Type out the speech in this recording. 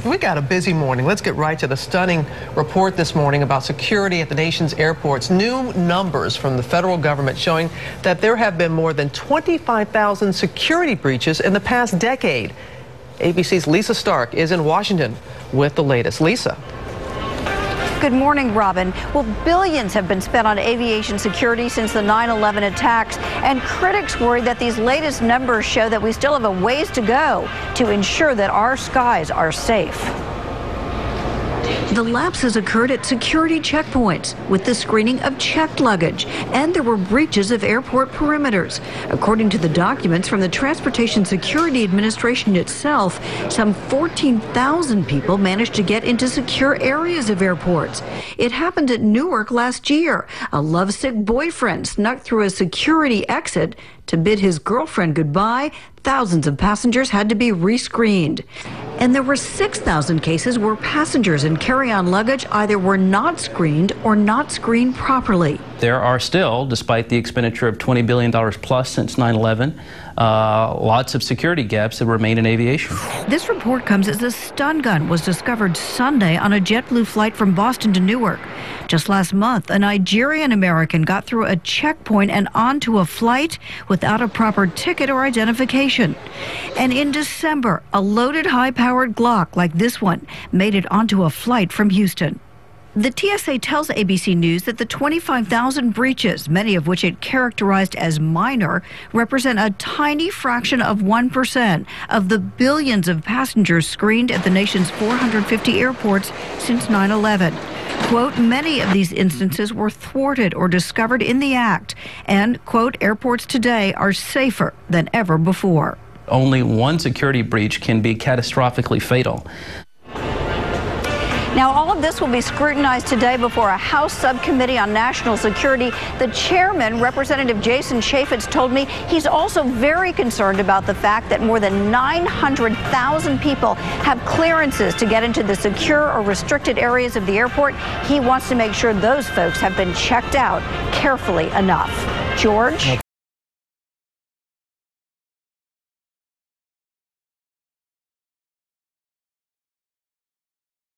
We got a busy morning. Let's get right to the stunning report this morning about security at the nation's airports. New numbers from the federal government showing that there have been more than 25,000 security breaches in the past decade. ABC's Lisa Stark is in Washington with the latest. Lisa. Good morning, Robin. Well, billions have been spent on aviation security since the 9/11 attacks, and critics worry that these latest numbers show that we still have a ways to go to ensure that our skies are safe. The lapses occurred at security checkpoints with the screening of checked luggage, and there were breaches of airport perimeters. According to the documents from the Transportation Security Administration itself, some 14,000 people managed to get into secure areas of airports. It happened at Newark last year. A lovesick boyfriend snuck through a security exit to bid his girlfriend goodbye. Thousands of passengers had to be rescreened. And there were 6,000 cases where passengers and carry-on luggage either were not screened or not screened properly. There are still, despite the expenditure of $20 billion plus since 9/11, lots of security gaps that remain in aviation. This report comes as a stun gun was discovered Sunday on a JetBlue flight from Boston to Newark. Just last month, a Nigerian American got through a checkpoint and onto a flight without a proper ticket or identification. And in December, a loaded high-powered Glock like this one made it onto a flight from Houston. The TSA tells ABC News that the 25,000 breaches, many of which it characterized as minor, represent a tiny fraction of 1% of the billions of passengers screened at the nation's 450 airports since 9/11. Quote, many of these instances were thwarted or discovered in the act, and, quote, airports today are safer than ever before. Only one security breach can be catastrophically fatal. Now, all of this will be scrutinized today before a House Subcommittee on National Security. The chairman, Representative Jason Chaffetz, told me he's also very concerned about the fact that more than 900,000 people have clearances to get into the secure or restricted areas of the airport. He wants to make sure those folks have been checked out carefully enough. George?